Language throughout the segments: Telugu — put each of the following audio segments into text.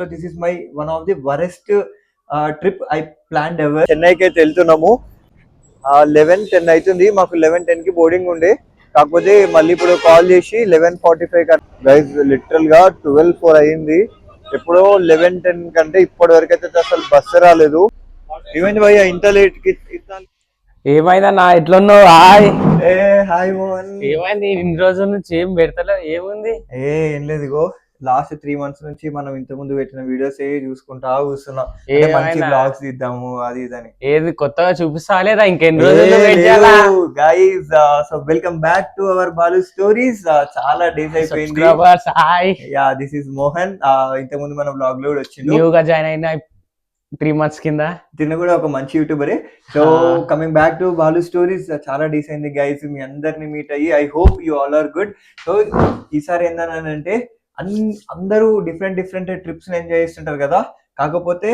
So this is my one of the worst trip I planned ever. చెన్నైకి అయితే వెళ్తున్నాము. 11:10 అవుతుంది. మాకు 11:10 కి బోర్డింగ్ ఉండే, కాకపోతే మళ్ళీ ఇప్పుడు కాల్ చేసి 11:45 గైస్ లిటరల్ గా 12:04 అయింది. ఎప్పుడో 11:10 కంటే ఇప్పటి వరకు అయితే అసలు బస్సు రాలేదు. ఏమైంది భయ్యా ఇంత లేట్ కి? ఏమైందన్నా ఎట్లున్నావు? హాయ్. హాయ్ మోహన్. ఏమైంది ఇన్ని రోజుల నుంచి ఏం పెడతలే? ఏముంది? ఏం లేదు, ఇగో లాస్ట్ 3 months నుంచి మనం ఇంత ముందు పెట్టిన వీడియోస్ చూసుకుంటా కూర్చున్నాం. మంచి బ్లాగ్స్ తీద్దాము అది ఇదని. ఏది కొత్తగా చూపిస్తా లేదా? ఇంకెన్ని రోజులు guys? So welcome back to our Balu stories. చాలా డేస్ అయిపోయింది. Hi, yeah this is Mohan. ఇంత ముందు మన బ్లాగ్ లో కూడా వచ్చింది. న్యూగా జాయిన్ అయిన 3 months కింద. తిన్న కూడా ఒక మంచి యూట్యూబరే. So coming back to Balu stories. చాలా డేస్ అయింది గైస్ మీ అందరిని మీట్ అయ్యి. I hope you all are good. So ఈసారి ఏంటంటే అందరూ డిఫరెంట్ ట్రిప్స్ ఎంజాయ్ చేస్తుంటారు కదా. కాకపోతే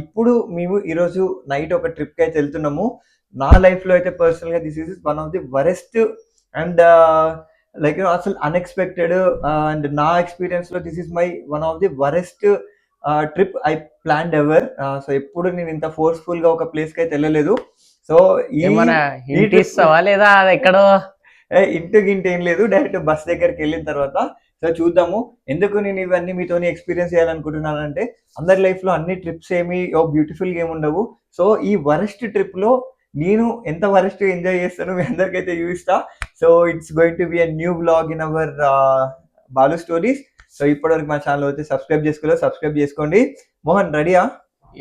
ఇప్పుడు మేము ఈరోజు నైట్ ఒక ట్రిప్ కి అయితే వెళ్తున్నాము. నా లైఫ్ లో అయితే పర్సనల్ గా this is one of the worst and like అసలు అన్ఎక్స్పెక్టెడ్ అండ్ నా ఎక్స్పీరియన్స్ లో this is my one of the worst trip I planned ever. So ఎప్పుడు నేను ఇంత ఫోర్స్ఫుల్ గా ఒక ప్లేస్ కి అయితే వెళ్ళలేదు. సో లేదా ఎక్కడో ఇంటికి ఏం లేదు, డైరెక్ట్ బస్ దగ్గరికి వెళ్ళిన తర్వాత సో చూద్దాము. ఎందుకు నేను ఇవన్నీ మీతో ఎక్స్పీరియన్స్ చేయాలనుకుంటున్నానంటే అందరి లైఫ్ లో అన్ని ట్రిప్స్ ఏమి బ్యూటిఫుల్ గా ఏమి ఉండవు. సో ఈ వరస్ట్ ట్రిప్ లో నేను ఎంత వరస్ట్ ఎంజాయ్ చేస్తానో మీ అందరికైతే చూపిస్తా. So it's going to be a new blog in our Balu stories. So ఇప్పటివరకు మా ఛానల్ అయితే సబ్స్క్రైబ్ చేసుకోండి. మోహన్ రెడీయా?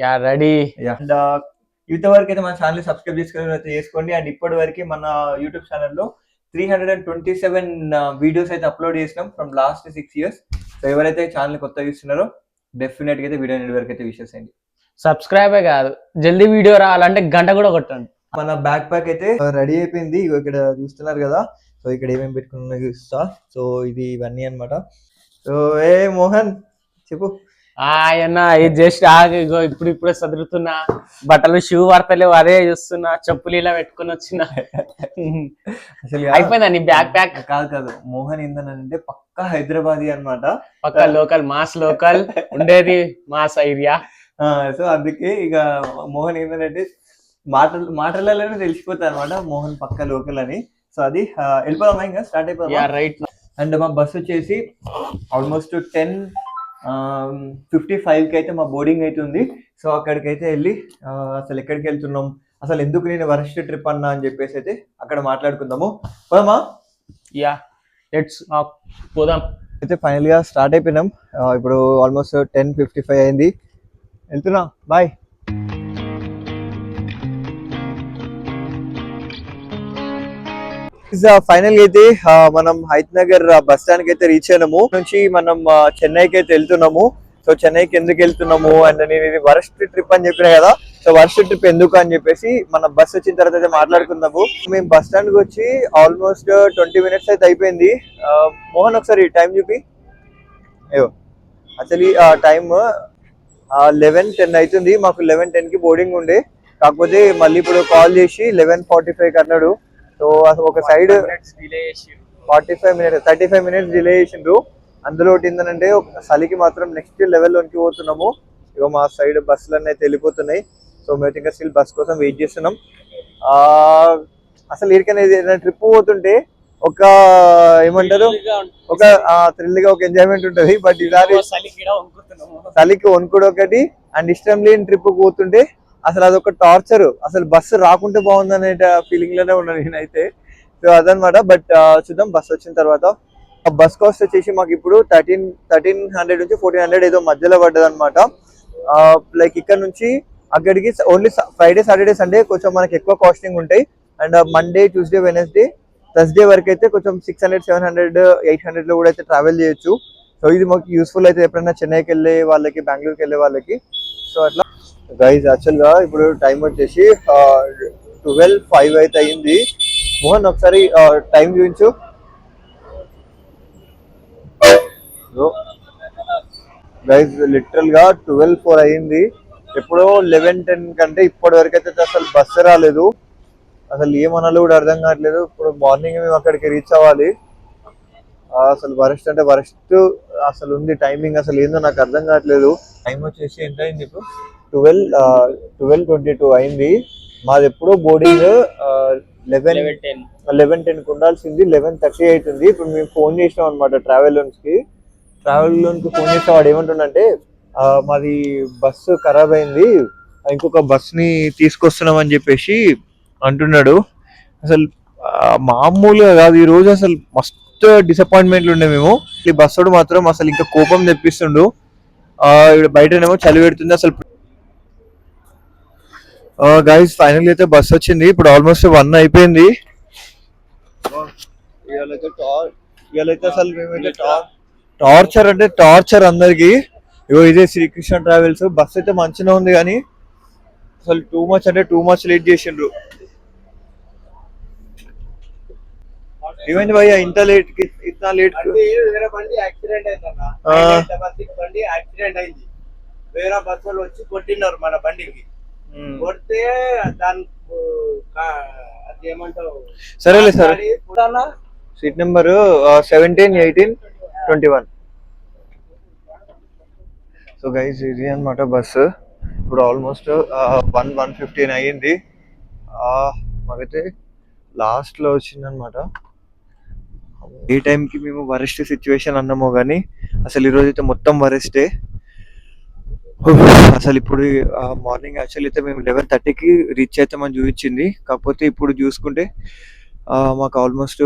Yeah ready. అండ్ ఇంతవరకు అయితే మన ఛానల్ సబ్స్క్రైబ్ చేసుకోండి. అండ్ ఇప్పటి వరకు మన యూట్యూబ్ ఛానల్లో 327 వీడియోస్ అయితే అప్లోడ్ చేసినాం ఫ్రమ్ లాస్ట్ 6 years. సో ఎవరైతే ఛానల్ కొత్తగా చూస్తున్నారో డెఫినెట్ గా అయితే వీడియో వరకు అయితే విషెస్ అయ్యింది. సబ్స్క్రైబే కాదు, జల్దీ వీడియో రావాలంటే గంట కూడా కొట్టండి. మన బ్యాక్ ప్యాక్ అయితే రెడీ అయిపోయింది. ఇక్కడ చూస్తున్నారు కదా. సో ఇక్కడ ఏమేమి పెట్టుకున్నా చూస్తా. సో ఇది ఇవన్నీ అనమాట. సో మోహన్ చెప్పు. అన్న ఇది జస్ట్ ఆగో ఇప్పుడే చదువుతున్నా, బట్టలు షూ వాడతలేవు, అదే చూస్తున్నా, చెప్పులు ఇలా పెట్టుకుని వచ్చిన. అసలు అయిపోయిందా నీ బ్యాక్ ప్యాక్? కాదు, మోహన్ ఏంటంటే పక్కా హైదరాబాదీ అనమాట. పక్కా లోకల్, మాస్ లోకల్ ఉండేది మాస్ ఏరియా. సో అందుకే ఇక మోహన్ ఏంటంటే మాటలలోనే తెలిసిపోతాయి అనమాట మోహన్ పక్కా లోకల్ అని. సో అది వెళ్ళిపోదామా, ఇంకా స్టార్ట్ అయిపోదాం. రైట్. అండ్ మా బస్ వచ్చేసి ఆల్మోస్ట్ 10:55 కి అయితే మా బోర్డింగ్ అయితే ఉంది. సో అక్కడికి అయితే వెళ్ళి అసలు ఎక్కడికి వెళ్తున్నాం, అసలు ఎందుకు నేను వరస్ట్ ట్రిప్ అన్నా అని చెప్పేసి అయితే అక్కడ మాట్లాడుకుందాము. పోదామా? యా లెట్స్ పోదాం. అయితే ఫైనల్ గా స్టార్ట్ అయిపోయినాం. ఇప్పుడు ఆల్మోస్ట్ 10:55 అయింది. వెళ్తున్నా, బాయ్. ఫైనల్ గా అయితే మనం హైత్ నగర్ బస్ స్టాండ్ కి అయితే రీచ్ అయినాము. నుంచి మనం చెన్నైకి అయితే వెళ్తున్నాము. సో చెన్నైకి ఎందుకు వెళ్తున్నాము అండ్ నేను ఇది వరస్ట్ ట్రిప్ అని చెప్పినా కదా. సో వరస్ట్ ట్రిప్ ఎందుకు అని చెప్పేసి మన బస్ వచ్చిన తర్వాత అయితే మాట్లాడుకుందాము. మేము బస్ స్టాండ్ కి వచ్చి ఆల్మోస్ట్ 20 minutes అయితే అయిపోయింది. మోహన్ ఒకసారి టైం చూపి. అయ్యో యాక్చువల్లీ టైమ్ 11:10 అవుతుంది. మాకు 11:10 కి బోర్డింగ్ ఉండే, కాకపోతే మళ్ళీ ఇప్పుడు కాల్ చేసి 11:45 అన్నాడు. సో ఒక సైడ్ 35 minutes డిలే చేసిండ్రు. అందులో ఒకటి ఏంటంటే చలికి మాత్రం నెక్స్ట్ లెవెల్లోకి పోతున్నాము. ఇక మా సైడ్ బస్సులన్నీ అయితే వెళ్ళిపోతున్నాయి. సో మేము ఇంకా స్టిల్ బస్ కోసం వెయిట్ చేస్తున్నాం. అసలు ఎక్కడికైనా ఏదైనా ట్రిప్ పోతుంటే ఒక ఏమంటారు, ఒక థ్రిల్ గా ఒక ఎంజాయ్మెంట్ ఉంటుంది. బట్ ఈసారి చలికి వణుకుడు ఒకటి అండ్ ఇష్టం లేని ట్రిప్ పోతుంటే అసలు అదొక టార్చర్. అసలు బస్సు రాకుంటే బాగుందనే ఫీలింగ్ లోనే ఉన్నాను నేనైతే. సో అదనమాట. బట్ చూద్దాం బస్ వచ్చిన తర్వాత. బస్ కాస్ట్ వచ్చేసి మాకు ఇప్పుడు 1300 నుంచి 1400 ఏదో మధ్యలో పడ్డది అనమాట. లైక్ ఇక్కడ నుంచి అక్కడికి ఓన్లీ ఫ్రైడే, సాటర్డే, సండే కొంచెం మనకి ఎక్కువ కాస్టింగ్ ఉంటాయి. And Monday, Tuesday, Wednesday, Thursday వరకు అయితే కొంచెం 600, 700, 800 లో కూడా అయితే ట్రావెల్ చేయొచ్చు. సో ఇది మాకు యూస్ఫుల్ అయితే ఎప్పుడైనా చెన్నైకి వెళ్ళే వాళ్ళకి, బెంగళూరుకి వెళ్ళే వాళ్ళకి. సో అట్లా గైజ్ యాక్చువల్ గా ఇప్పుడు టైం వచ్చేసి 12:05 అయితే అయింది. మోహన్ ఒకసారి టైం చూపించు. గైజ్ లిటరల్ గా 12:04 అయింది. ఎప్పుడో 11:10 కంటే ఇప్పటి వరకు అయితే అసలు బస్సు రాలేదు. అసలు ఏమనాలో కూడా అర్థం కావట్లేదు. ఇప్పుడు మార్నింగ్ మేము అక్కడికి రీచ్ అవ్వాలి. అసలు వరస్ట్ అంటే వరస్ట్ అసలు ఉంది. టైమింగ్ అసలు ఏందో నాకు అర్థం కావట్లేదు. టైం వచ్చేసి ఎంత అయింది ఇప్పుడు? 12:22 అయింది. మాది ఎప్పుడో బోర్డింగ్ 11:10 ఉండాల్సింది, 11:30 అవుతుంది. ఇప్పుడు మేము ఫోన్ చేసినాం అనమాట ట్రావెల్ లోన్స్కి ఫోన్ చేస్తే వాడు ఏమంటుండంటే మాది బస్సు ఖరాబ్ అయింది, ఇంకొక బస్ని తీసుకొస్తున్నాం అని చెప్పేసి అంటున్నాడు. అసలు మామూలుగా కాదు ఈ రోజు, అసలు మస్తు డిసప్పాయింట్మెంట్లు ఉండే మేము. ఈ బస్సుడు మాత్రం అసలు ఇంకా కోపం తెప్పిస్తుండు. బయటనేమో చలి పెడుతుంది అసలు. గైస్ ఫైనల్ అయితే బస్ వచ్చింది. ఇప్పుడు ఆల్మోస్ట్ 1 అయిపోయింది. ఇవాళైతే అసలు మేమైతే టార్చర్ అంటే టార్చర్ అందరికి. ఇదే శ్రీకృష్ణ ట్రావెల్స్ బస్ అయితే మంచిగా ఉంది కానీ అసలు టూ మచ్ అంటే టూ మచ్ లేట్ చేసిండ్రు. ఏమైంది భయ్యా ఇంత లేట్ ఇतना లేట్? వేరే బండి యాక్సిడెంట్ అయిందన్న, బండి యాక్సిడెంట్ అయింది. వేరే బస్సులు వచ్చి కొట్టినారు మన బండికి. కొడితే దాని అది ఏమంటావు, సరేలే sir. Seat number 17, 18, 21. So guys ఇది అనమాట బస్సు. ఇప్పుడు ఆల్మోస్ట్ 1:15 అయ్యింది. మాకైతే లాస్ట్లో వచ్చిందనమాట. ఏ టైంకి మేము వరెస్ట్ సిచ్యువేషన్ అన్నామో కానీ అసలు ఈరోజు అయితే మొత్తం వరెస్టే. అసలు ఇప్పుడు మార్నింగ్ యాక్చువల్ అయితే మేము 11:30కి రీచ్ అవుతామని చూపించింది. కాకపోతే ఇప్పుడు చూసుకుంటే మాకు ఆల్మోస్ట్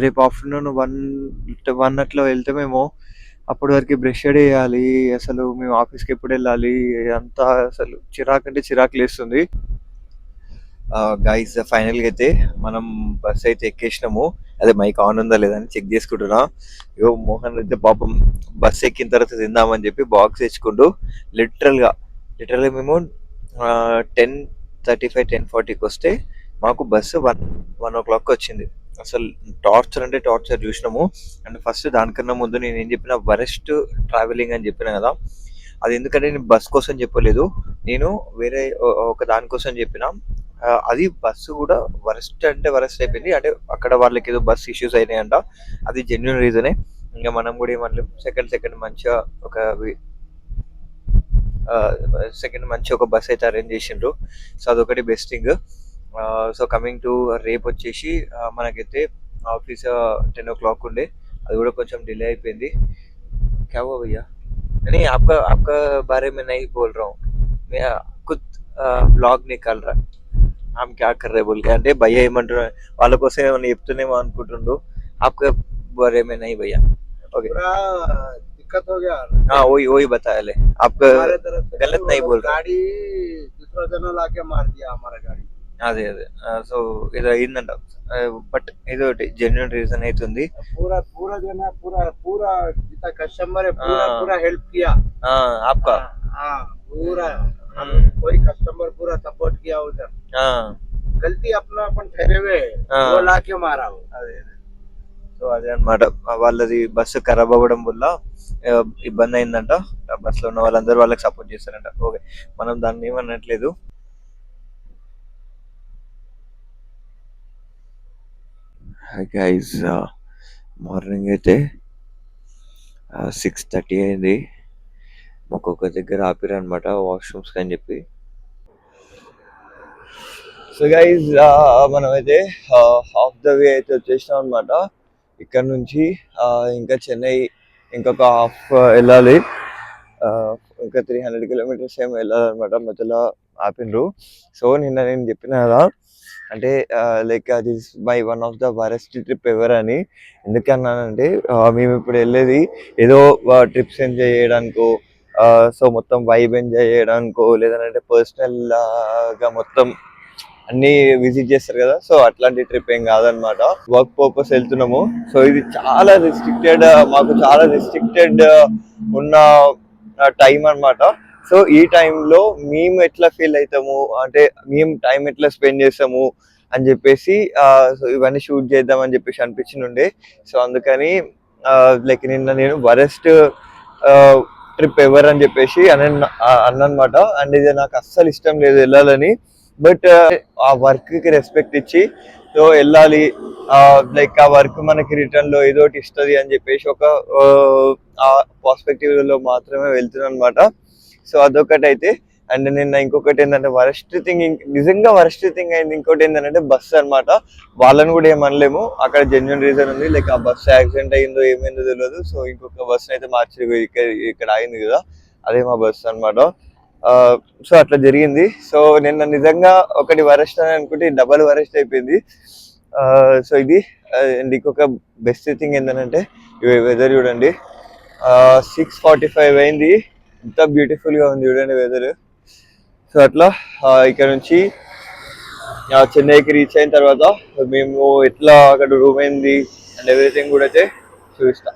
రేపు ఆఫ్టర్నూన్ 1 అట్లా వెళ్తే మేము అప్పటి వరకు బ్రష్ చేయాలి. అసలు మేము ఆఫీస్కి ఎప్పుడు వెళ్ళాలి అంతా అసలు చిరాకు అంటే చిరాకు లేస్తుంది. గైస్ ఫైనల్గా అయితే మనం బస్ అయితే ఎక్కేసినాము. అదే మైక్ ఆన్ ఉందా లేదని చెక్ చేసుకుంటున్నా. ఇగో మోహన్ అయితే పాపం బస్ ఎక్కిన తర్వాత తిందామని చెప్పి బాక్స్ తెచ్చుకుంటూ లిటరల్గా మేము 10:35, 10:40కి వస్తే మాకు బస్సు 1 o'clock వచ్చింది. అసలు టార్చర్ అంటే టార్చర్ చూసినాము. అండ్ ఫస్ట్ దానికన్నా ముందు నేను ఏం చెప్పిన వరెస్ట్ ట్రావెలింగ్ అని చెప్పిన కదా, అది ఎందుకంటే నేను బస్ కోసం చెప్పలేదు, నేను వేరే ఒక దానికోసం చెప్పిన. అది బస్సు కూడా వరెస్ట్ అంటే వరెస్ట్ అయిపోయింది. అంటే అక్కడ వాళ్ళకి ఏదో బస్ ఇష్యూస్ అయినాయంట, అది జెన్యున్ రీజనే. ఇంకా మనం కూడా ఏమనలేం. సెకండ్ మంచిగా ఒక బస్ అయితే అరేంజ్ చేసిండ్రు. సో అదొకటి best thing. So coming to రేపు వచ్చేసి మనకైతే ఆఫీస్ 10 o'clock ఉండే, అది కూడా కొంచెం డిలే అయిపోయింది. क्या हुआ भैया? नहीं आपका बारे में नहीं बोल रहा हूँ मैं, खुद ब्लॉग निकाल रहा हम क्या कर रहे बोल के. అంటే భయ్య ఏమంటున్నా వాళ్ళ కోసం ఏమన్నా చెప్తున్నామో అనుకుంటుండు. आपका बारे में नहीं भैया. ओके दिक्कत हो गया. हाँ वही बताया ले. आपका गलत नहीं बोल रहा. गाड़ी दूसरा जना लाके मार दिया हमारा गाड़ी. అదే సో ఇది అయిందంట. బట్ ఇది ఒకటి జెన్యున్ రీజన్ అవుతుంది. पूरा जना पूरा जितना कस्टमर है पूरा हेल्प किया आपका. हाँ पूरा कोई कस्टमर पूरा सपोर्ट किया उधर. गलती अपना अपन ठहरे हुए वो लाके मारा हो. సో అదే అనమాట, వాళ్ళది బస్సు ఖరాబ్ అవ్వడం వల్ల ఇబ్బంది అయిందంట. బస్సులో ఉన్న వాళ్ళందరూ వాళ్ళకి సపోర్ట్ చేస్తారంట. ఓకే మనం దాన్ని ఏమనట్లేదు. గైస్ మార్నింగ్ అయితే 6:30 అయింది. ఒక్కొక్క దగ్గర ఆపిరనమాట వాష్రూమ్స్ అని చెప్పి. సో గైస్ మనం అయితే హాఫ్ ద వే అయితే వచ్చేసినాం అనమాట. ఇక్కడ నుంచి ఇంకా చెన్నై ఇంకొక హాఫ్ వెళ్ళాలి. ఇంకా 300 kilometers ఏమో వెళ్ళాలన్నమాట. మధ్యలో ఆపినరు. సో నిన్న నేను చెప్పిన కదా, అంటే లైక్ అది my one of the worst trip ever అని. ఎందుకన్నానంటే మేము ఇప్పుడు వెళ్ళేది ఏదో ట్రిప్స్ ఎంజాయ్ చేయడానికో, సో మొత్తం వైబ్ ఎంజాయ్ చేయడానికో, లేదంటే పర్సనల్ గా మొత్తం అన్ని విజిట్ చేస్తారు కదా, సో అట్లాంటి ట్రిప్ ఏం కాదనమాట. వర్క్ పర్పస్ వెళ్తున్నాము. సో ఇది చాలా రిస్ట్రిక్టెడ్, మాకు చాలా రిస్ట్రిక్టెడ్ ఉన్న టైం అనమాట. సో ఈ టైంలో మేము ఎట్లా ఫీల్ అవుతాము, అంటే మేము టైం ఎట్లా స్పెండ్ చేస్తాము అని చెప్పేసి సో ఇవన్నీ షూట్ చేద్దాం అని చెప్పేసి అనిపించిండే. సో అందుకని లైక్ నిన్న నేను వరెస్ట్ ట్రిప్ ఎవర్ అని చెప్పేసి అన్నమాట. అండ్ ఇది నాకు అస్సలు ఇష్టం లేదు వెళ్ళాలని. బట్ ఆ వర్క్ కి రెస్పెక్ట్ ఇచ్చి సో వెళ్ళాలి, లైక్ ఆ వర్క్ మనకి రిటర్న్ లో ఏదో ఒకటి ఇస్తుంది అని చెప్పేసి ఒక పర్స్పెక్టివ్ లో మాత్రమే వెళ్తున్నాను అనమాట. సో అదొకటి అయితే. అండ్ నిన్న ఇంకొకటి ఏంటంటే వరస్ట్ థింగ్, నిజంగా వరస్ట్ థింగ్ అయింది ఇంకోటి ఏంటంటే బస్సు అనమాట. వాళ్ళని కూడా ఏమనలేము, అక్కడ జెన్యున్ రీజన్ ఉంది, లైక్ ఆ బస్సు యాక్సిడెంట్ అయిందో ఏమైందో తెలియదు. సో ఇంకొక బస్సు అయితే మార్చి ఇక్కడ అయింది కదా, అదే మా బస్సు అనమాట. సో అట్లా జరిగింది. సో నిన్న నిజంగా ఒకటి వరస్ట్ అని అనుకుంటే డబల్ వరస్ట్ అయిపోయింది. సో ఇది. అండ్ ఇంకొక బెస్ట్ థింగ్ ఏంటంటే వెదర్ చూడండి, 6:45 అయింది, ఎంత బ్యూటిఫుల్ గా ఉంది చూడండి వెదర్. సో అట్లా ఇక్కడ నుంచి చెన్నైకి రీచ్ అయిన తర్వాత మేము ఎట్లా అక్కడ రూమ్ అయింది అండ్ ఎవ్రీథింగ్ కూడా అయితే చూపిస్తాం.